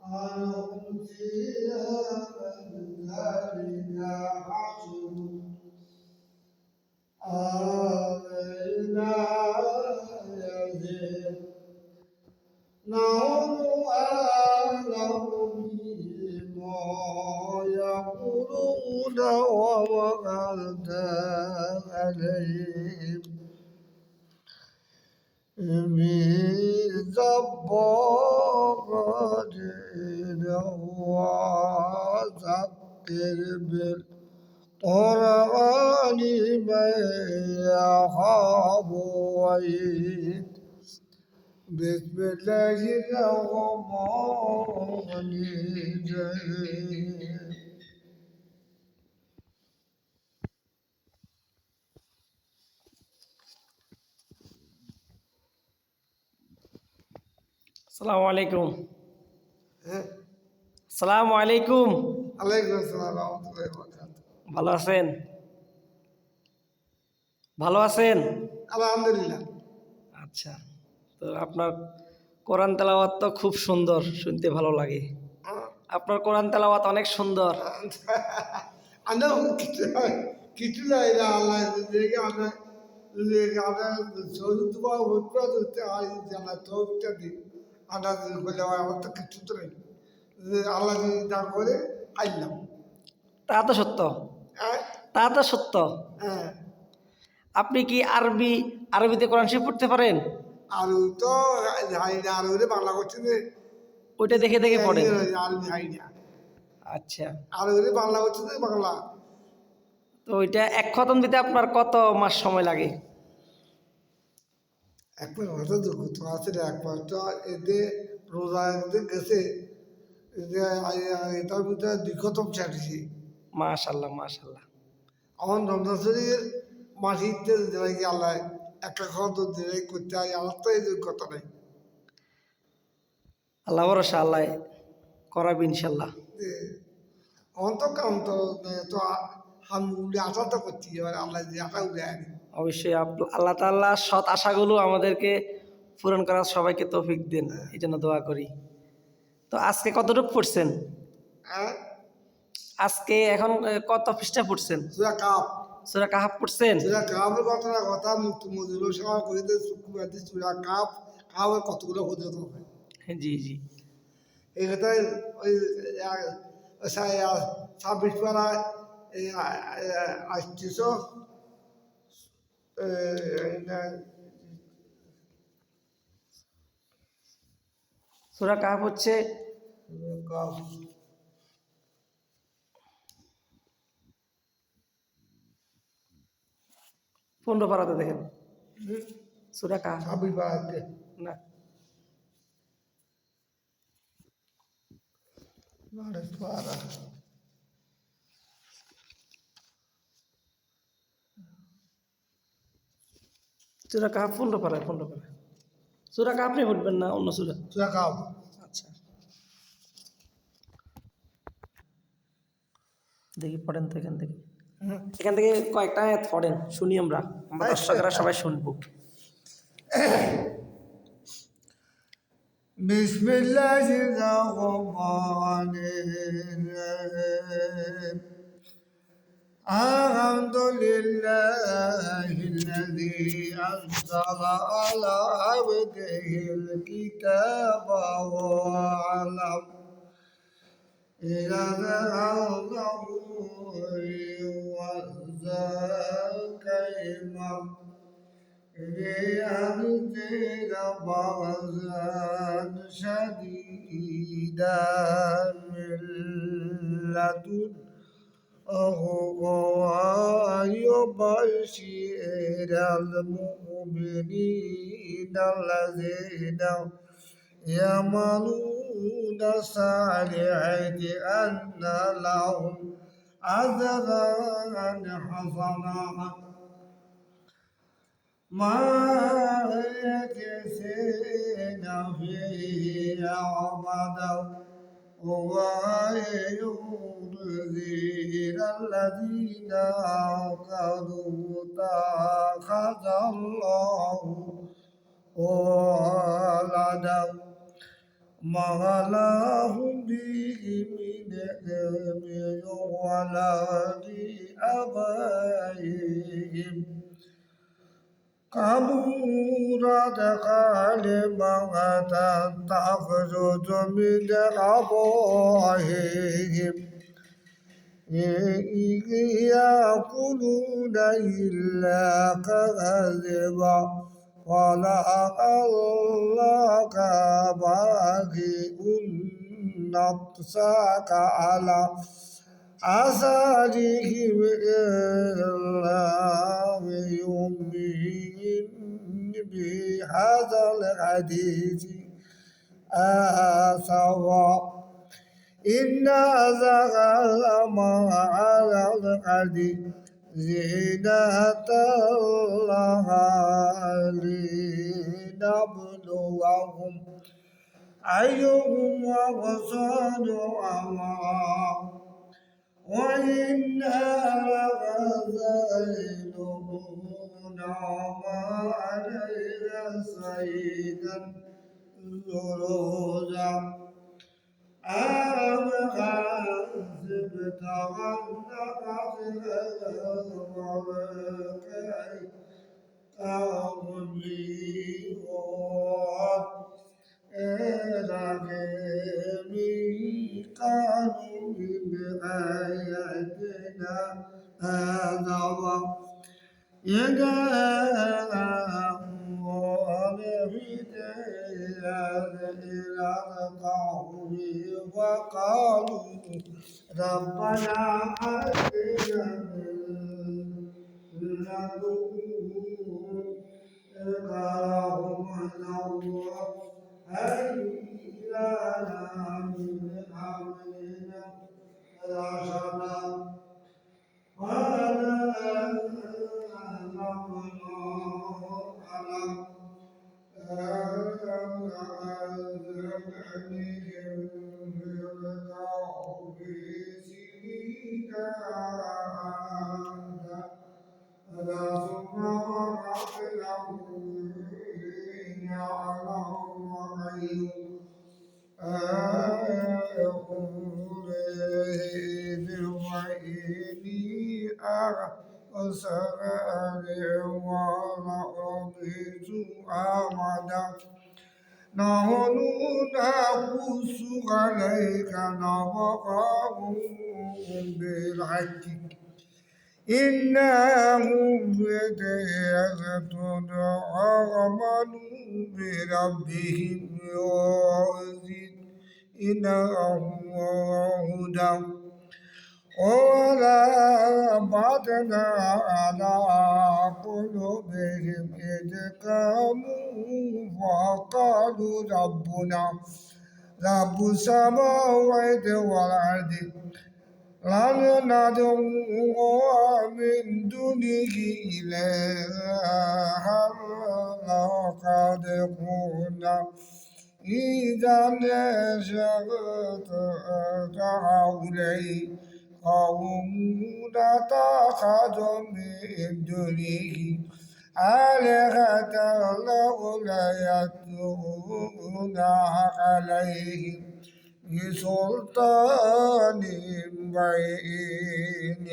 عنهم فيها من ذلك حشر آمنا يزيد نحن أعلم بما يقولون ووعدنا عليهم بالزبادين وذكر بالقرآن من يخاف وعيد بسم الله الرحمن الرحيم আসসালামু আলাইকুম। আসসালামু আলাইকুম। আলাইকুম আসসালাম রাহমাতুল্লাহি ওয়া বারাকাতুহু। ভালো আছেন? ভালো আছেন? আলহামদুলিল্লাহ। আচ্ছা, তো আপনার কোরআন তেলাওয়াত তো খুব সুন্দর, শুনতে ভালো লাগে। আপনার কোরআন তেলাওয়াত অনেক সুন্দর। আমরা কিছু নাই না আল্লাহ দেখে আমরা আমরা চতুর্থ বা উৎপাদ হতে হয় জানা তোটা দিই আমরা বলে আমার তো কিছু তো নেই আল্লাহ যদি না করে আইলাম। তা তো সত্য, হ্যাঁ তা তো সত্য। হ্যাঁ আপনি কি আরবিতে কোরআন শরীফ পড়তে পারেন? আর তো হাই না আর ওরে বাংলা করছে যে ওইটা দেখে দেখে পড়েন? আরবি হাই না আচ্ছা, আর ওরে বাংলা করছে যে বাংলা। তো ওইটা এক খতম দিতে আপনার কত মাস সময় লাগে? একবার হঠাৎ দুঃখ আছে একবার তো এতে রোজা গেছে এটার ভিতরে দ্বিখতম চাটিছি মাশাআল্লাহ মাশাআল্লাহ। আমার রমজান শরীর মাসিতে দিলাই কি আল্লাহ একটা খাওয়া তো দিলাই করতে হয় আমার তো এই কথা নাই আল্লাহ ভরসা, আল্লাহ করাবে ইনশাল্লাহ। আমার তো কাম তো তো হাম উড়ে আশা তো করছি এবার আল্লাহ যে আশা উড়ে আনি অবশ্যই আল্লাহ তাআলা সৎ আশাগুলো আমাদেরকে পূরণ করার সবাইকে তৌফিক দেন, এই জন্য দোয়া করি। তো আজকে কতটুকু পড়ছেন? হ্যাঁ আজকে এখন কত পৃষ্ঠা পড়ছেন? সুরা কাপ সূরা কাহাফ পড়ছেন? সুরা কাপের কথা মজুর সভা করে দিয়ে শুক্রবার সুরা কাপ কাপের কতগুলো হতে হবে জি জি। এই কথায় ওই 26 পাড়ায় আসছিস সূরা কাহাফ হচ্ছে 15 পারাতে দেখেন সূরা কাহাফ। 26 পাড়াতে না, 12 পাড়া সূরা কাহাফ 15 পারায় 15 পারায়। সূরা কাহাফ আপনি পড়বেন না, অন্য সূরা। সুরা কাপ আচ্ছা, দেখি পড়েন তো এখান থেকে। এখান থেকে কয়েকটা আয়াত পড়েন, শুনি আমরা দর্শকরা সবাই শুনবো। বিসমিল্লাহির রহমানির রহিম আলহামদুলিল্লাহিল্লাযী আনজালা আলা আবদিহিল কিতাবা ওয়া আলাম إذا الله والزكيمة ليهدي بغزا شديدا من لدنه ويبشر المؤمنين الذين يعملون الصالحات أن لهم أجرا حسنا ماكثين فيه أبدا وينذر الذين كفروا اتخذ الله ولدا ما له به من علم ولا لآبائهم كبرت كلمة تخرج من أفواههم إن يأكلون إلا كذبا ولعلك باخع نفسك على آثارهم إن لم يؤمن بهذا الحديث آسفا إنا زغلنا على الأرض زينة لها لنبلوهم أيهم أحسن عملا وإنا لغزالون وما عليها سيدا زروزا أم حسبت أن كانوا من آياتنا هذا يداه والهداية إلى القوم وقالوا ربنا آتنا من لدنك رحمة وهيئ لنا من أمرنا رشدا وإني أسأل وربيت أمدا نحن نقص عليك نبأهم بالحق إنهم فتية آمنوا بربهم وزدناهم هدى وربطنا على قلوبهم إذ قاموا فقالوا ربنا رب السماوات والأرض لن ندعو من دونه إلها لقد قلنا إذا نشأت هؤلاء قوم اتخذ من دونه آلهة لولا يأتون عليهم بسلطان بين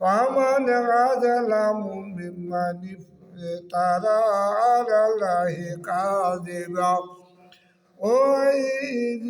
فمن أظلم ممن افترى على الله كاذبا وإذ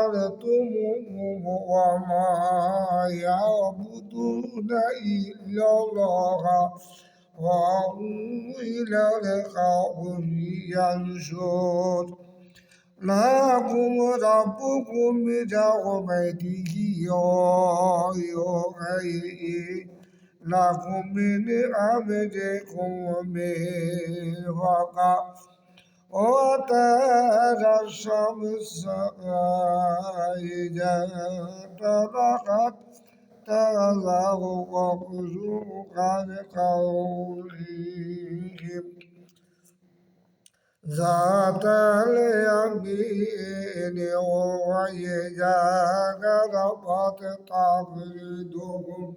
اعتزلتموهم وما يعبدون إلا الله وهم إلى القوم ينشرون لكم ربكم برحمته يوحي لكم من أمركم مرفقا وترى الشمس إذا طلعت تزاور عن قولهم ذات اليمين وإذا غربت تقرضهم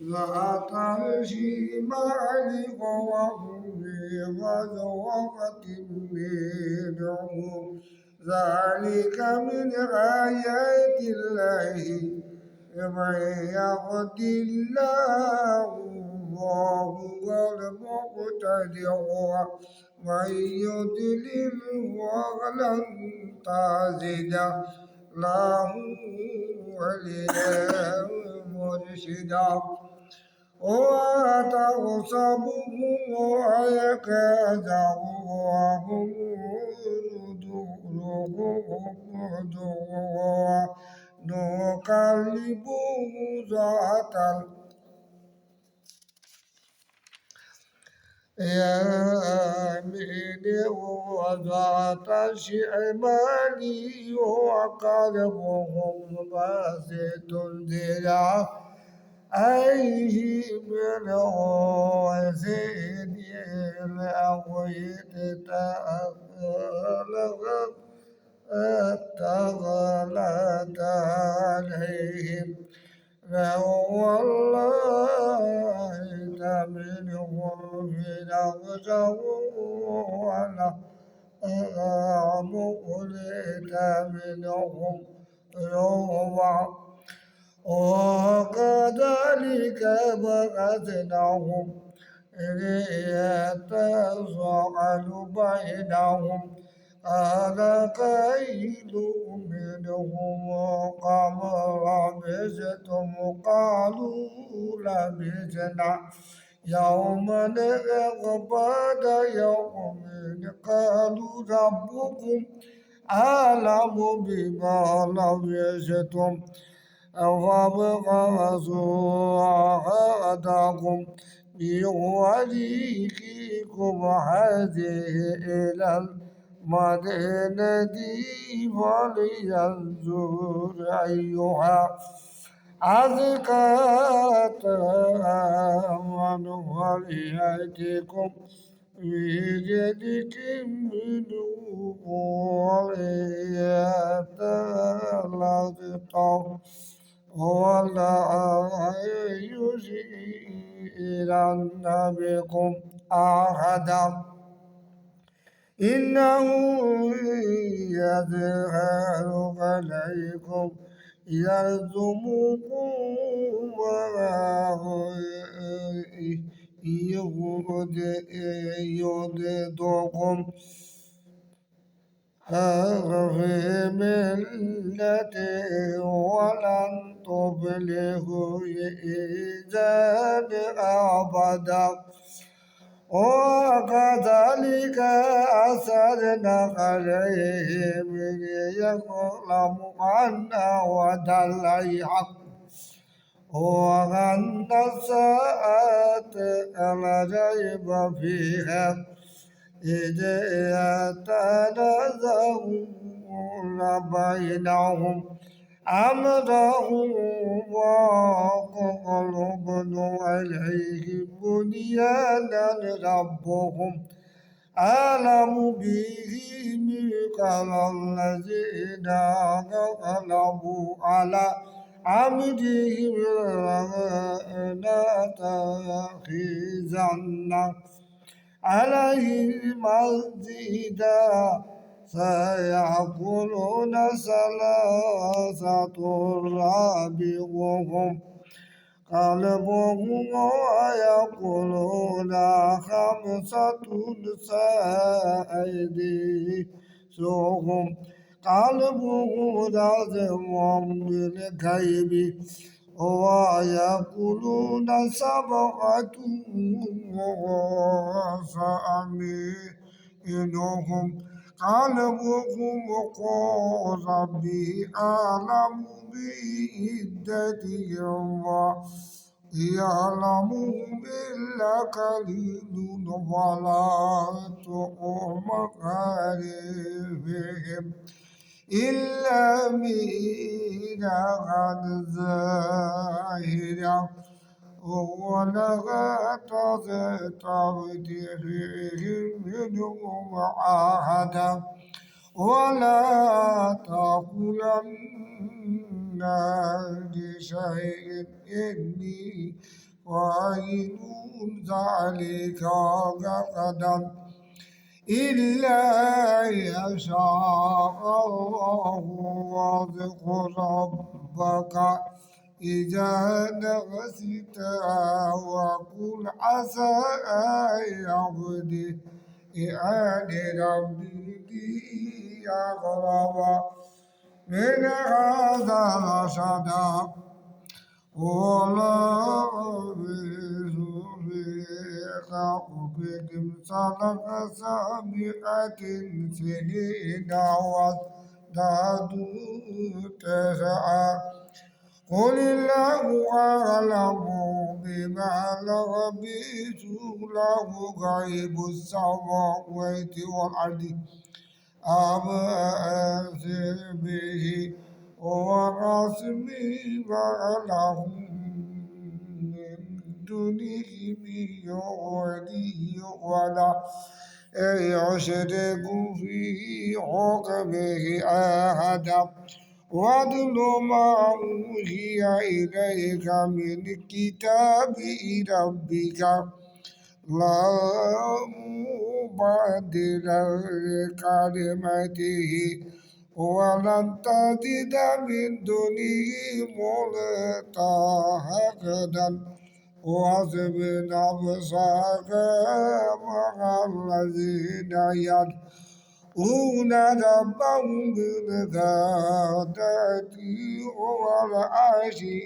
ذات الشمال وهم في غزوة منهم ذلك من آيات الله من يهد الله فهو المقتدر ومن يضلل ولن تجد له وليا مرشدا وتحسبهم ويكادهم وهم صدورهم نقلبهم ذات اليمين وذات الشمال وقلبهم باسط ذراعيه بالوزن الأغويت تغلت عليهم لو والله منهم في نفسه ولا مقلت منهم ربع وكذلك بعثناهم ليتساءل بينهم قال قيل منهم كم لبثتم قالوا لبثنا يوما أو بعد يوم قالوا ربكم أعلم بما لبثتم فابعثوا أحدكم بوريقكم هذه إلى المدينة فلينظر أيها أزكى طعاما وليأتكم بجدك منه وليتلقوا ولا يشيرن بكم أحدا إنه يظهر عليكم يرجمكم يهددكم في ملته ولن تفلحوا إذا أبدا وكذلك أثرنا عليهم ليعلم أن وعد الله حق وأن الساعة لا ريب فيها إذ يتنازعون بينهم أمرهم وقلوبنا عليهم بنيانا ربهم أعلم بهم قال الذين غلبوا على عبدهم لا تأخذن عليهم مسجدا سيقولون ثلاثة رابعهم كلبهم ويقولون خمسة سادسهم كلبهم رجم بالغيب ويقولون سبعة وثامنهم كلبهم قل ربي أعلم بعدتهم ويعلمهم إلا قليل ولا تؤم عليهم إلا مينا ظاهرا ولغا تبديهم منهم عهدا ولا تقولن لشيء إني وعين ذلك غدا إلا يشاء الله واذكر ربك إذا نسيت وقل عسى أن يهدي إعان ربي أقرب من هذا رشدا ولا بذريك أبدم سلك سابقة سنين وازدادوا تسعا قل الله أعلم بما لبث له غيب السماوات والأرض أبصر به ورسمي ما لهم من دونه من ولي ولا يشرك في حكمه أحدا واتل ما أوحي إليك من كتاب ربك لا مبدل لكلمته ولن تجد من دونه ملتحدا واصب نفسك مع الذين يدعون ربهم بالغداة والعشي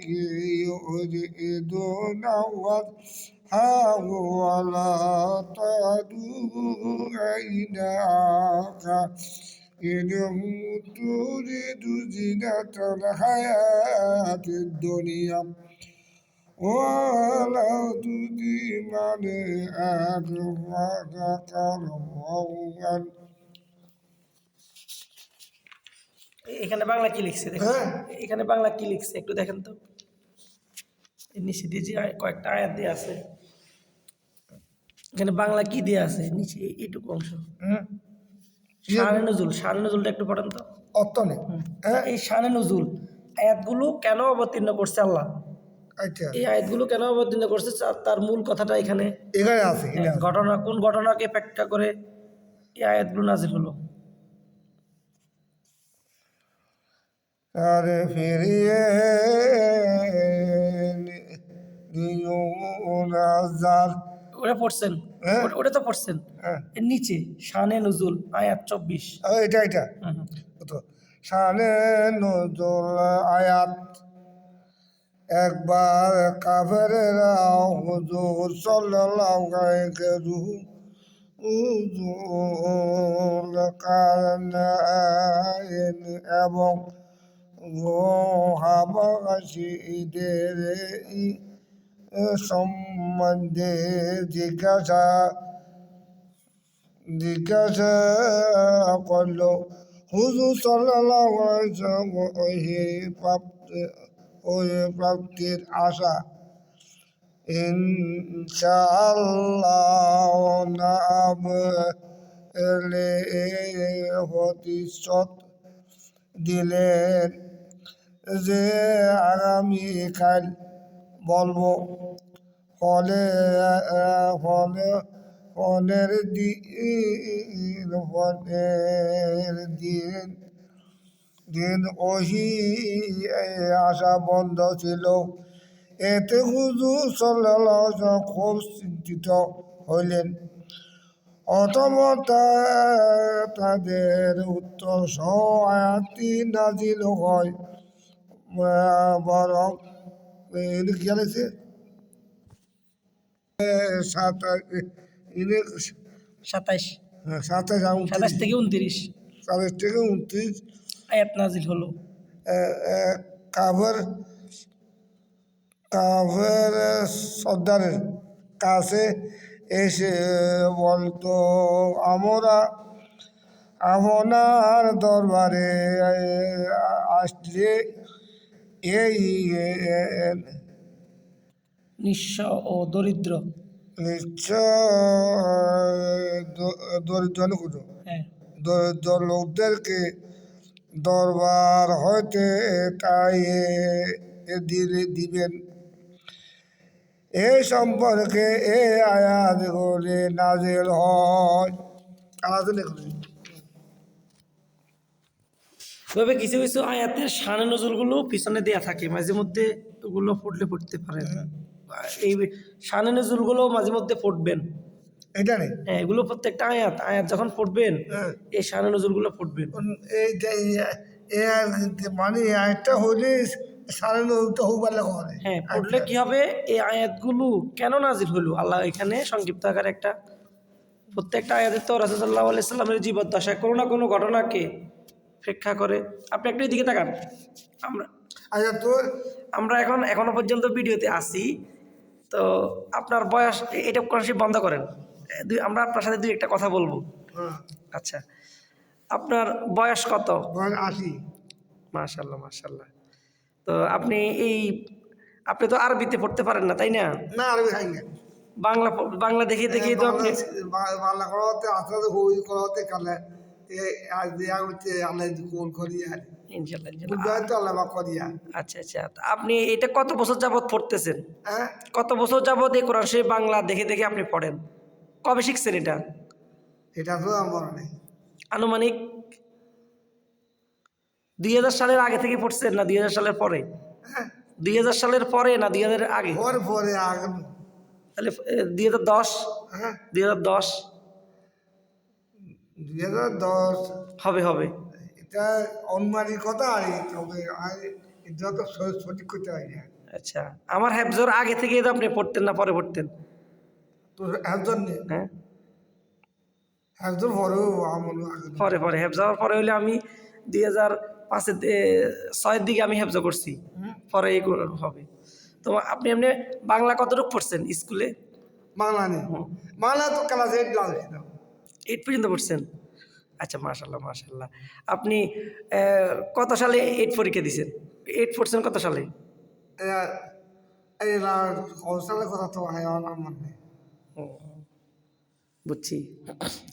يريدون وجهه ولا تعد عيناك إنهم تريد زينة الحياة الدنيا ولا تطع من أغفلك قلبه এখানে বাংলা কি লিখছে দেখেন, হ্যাঁ। এখানে বাংলা কি লিখছে একটু দেখেন তো। এর নিচে দিয়ে যে কয়েকটা আয়াত দিয়ে আছে, এখানে বাংলা কি দিয়ে আছে নিচে এইটুকু অংশ। শানে নজুল, শানে নজুলটা একটু পড়েন তো। অর্থ নেই। এই শানে নজুল আয়াতগুলো কেন অবতীর্ণ করছে আল্লাহ, আচ্ছা এই আয়াতগুলো কেন অবতীর্ণ করছে তার মূল কথাটা এখানে এখানে আছে ঘটনা, কোন ঘটনাকে ব্যাখ্যা করে এই আয়াতগুলো নাজিল হলো। আরে ফিরিয়ে ওটা পড়ছেন, ওটা তো পড়ছেন। এর নিচে শানে নজুল আয়াত 24। এটা এটা তো শানে নজুল আয়াত। একবার কাফেরেরা হুজুর সাল্লাল্লাহু আলাইহি হুজুর কারনাইন এবং হাবাসীদের সম্বন্ধে জিজ্ঞাসা করল। হুজুর সাল্লাল্লাহু আলাইহি ওয়াসাল্লাম ওই প্রাপ্তির আশা ইনশাআল্লাহ নাম প্রতিশ্রুত দিলেন যে আগামীকাল বলবো। ফলে ফলের দিন ওহি আশা বন্ধ ছিল। এতে হুজুর সাল্লাল্লাহু আলাইহি ওয়াসাল্লাম খুব চিন্তিত হইলেন। অতঃপর তাদের উত্তর সহ আয়াতটি নাজিল হয়। বরং খেয়াল আছে 27 27 থেকে 29 থেকে 29 আয়াত নাজিল হলো। কাফের সর্দারের কাছে এসে বলতো, আমরা আপনার দরবারে আসলে এই নিঃস্ব ও দরিদ্র দরিদ্র লোকদেরকে দরবার হইতে তাই দিবেন। এই সম্পর্কে এই আয়াতগুলি নাজিল হয়। আলাদা লিখুন। তবে কিছু কিছু আয়াতের শানে নজরুলগুলো পিছনে দেয়া থাকে, মাঝে মধ্যে ওগুলো পড়লে পড়তে পারেন। এই শানে নজরুলগুলো মাঝে মধ্যে পড়বেন। এটা নেই। হ্যাঁ, এগুলো প্রত্যেকটা আয়াত আয়াত যখন পড়বেন হ্যাঁ। এই শানে নজরুলগুলো পড়বেন। মানে একটা হলে সাড়ে নটা হোক বলে করে। হ্যাঁ, পড়লে কি হবে, এই আয়াতগুলো কেন নাজিল হলো আল্লাহ এখানে সংক্ষিপ্ত আকারে একটা প্রত্যেকটা আয়াতের তো রাসূলুল্লাহ সাল্লাল্লাহু আলাইহি সাল্লামের জীবদ্দশায় কোনো না কোনো ঘটনাকে প্রেক্ষা করে। আপনি একটু এদিকে তাকান। আমরা আচ্ছা তোর আমরা এখনো পর্যন্ত ভিডিওতে আছি। তো আপনার বয়স, এটা কনসিভ বন্ধ করেন। আমরা আপনার সাথে দুই একটা কথা বলবো। আচ্ছা, আপনার বয়স কত? 80। মাশাল্লাহ মাশাল্লাহ। তো আপনি তো আরবিতে পড়তে পারেন না, তাই না? না আরবি খাই না। বাংলা বাংলা দেখে দেখেই তো আপনি বাংলা করাতে আসলে হই করাতে কালে আজ দেয়া হচ্ছে আল্লাহ কোন করিয়া ইনশাল্লাহ ইনশাল্লাহ। বুঝতে তো আল্লাহ করিয়া। আচ্ছা আচ্ছা, তা আপনি এটা কত বছর যাবত পড়তেছেন? হ্যাঁ কত বছর যাবত এই কোরআন শরীফ বাংলা দেখে দেখে আপনি পড়েন? কবে শিখছেন এটা? এটা তো আমার নেই। আনুমানিক 2000 সালের আগে থেকে পড়ছেন না 2000 সালের পরে? 2000 সালের পরে না 2000 এর আগে? পরে পরে আগে। তাহলে 2010? হ্যাঁ 2010 2010 হবে হবে। এটা অনুমানিক কথা আর তবে এটা তো সঠিক করতে হয় না। আচ্ছা, আমার হেফজর আগে থেকে তো আপনি পড়তেন না পরে পড়তেন? তো একজন নেই হ্যাঁ, একজন পরেও আমার আগে পরে পরে হেফজ হওয়ার পরে হলে আমি 2005-6 দিকে আমি হেফজ করছি, পরে এই হবে। তো আপনি এমনি বাংলা কতটুকু পড়ছেন স্কুলে? বাংলা নেই। বাংলা তো ক্লাস 8 লাগছিল। 8 পর্যন্ত পড়ছেন? আচ্ছা, মাশাল্লাহ মাশাল্লাহ। আপনি কত সালে 8 পরীক্ষা দিয়েছেন? 8 পড়ছেন কত সালে? এই কৌশলের কথা তো হয় আমার নেই। ও, বুঝছি।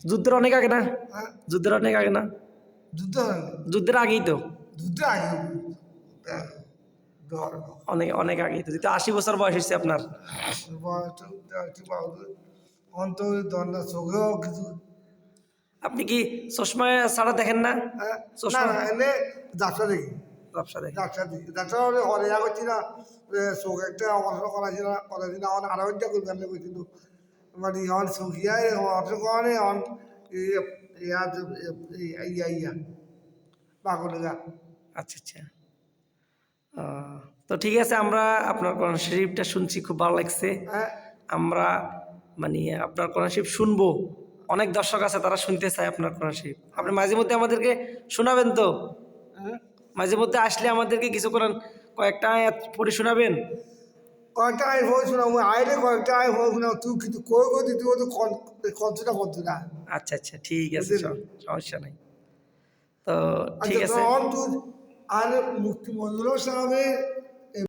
যুদ্ধের অনেক আগে না? হ্যাঁ যুদ্ধের অনেক আগে না? যুদ্ধ হয়নি। যুদ্ধের আগেই তো? যুদ্ধ আগে অনেক অনেক আগেই তো। যেহেতু 80 বছর বয়স হয়েছে আপনার। অন্তর দণ্ডা চোখেও কিছু। আপনি কি চশমা ছাড়া দেখেন না? না চশমা না এনে যাত্রা দেখি। ব্যবসা দেখেন? যাত্রা দেখি যাত্রা হলে হরিয়া করছি না চোখ একটা অপারেশন করাইছি না আমার আরো একটা করতে করছিল মানে অন চোখিয়ায় অপারেশন করে অন ইয়া পাগলিগা। আচ্ছা আচ্ছা। তো ঠিক আছে, আমরা আপনার কোরআন শরীফটা শুনছি, খুব ভালো লাগছে। হ্যাঁ আমরা মানে আপনার কোরআন শরীফ শুনবো। অনেক দর্শক আছে, তারা শুনতে চায় আপনার কোরআন শরীফ। আপনি মাঝে মধ্যে আমাদেরকে শোনাবেন তো? মাঝে মধ্যে আসলে আমাদেরকে কিছু কোরআন কয়েকটা আয়াত পড়ে শোনাবেন? কয়েকটা আয় হয়ে শোনাবো আইলে কয়েকটা আয় হয়ে শোনাবো তুই কিন্তু কই কই তুই তো কনসিডার করছো না। আচ্ছা আচ্ছা, ঠিক আছে, সমস্যা নাই। তো ঠিক আচ্ছা আছে। তখন তুই আর মুক্তি মঞ্জুর সাহেবের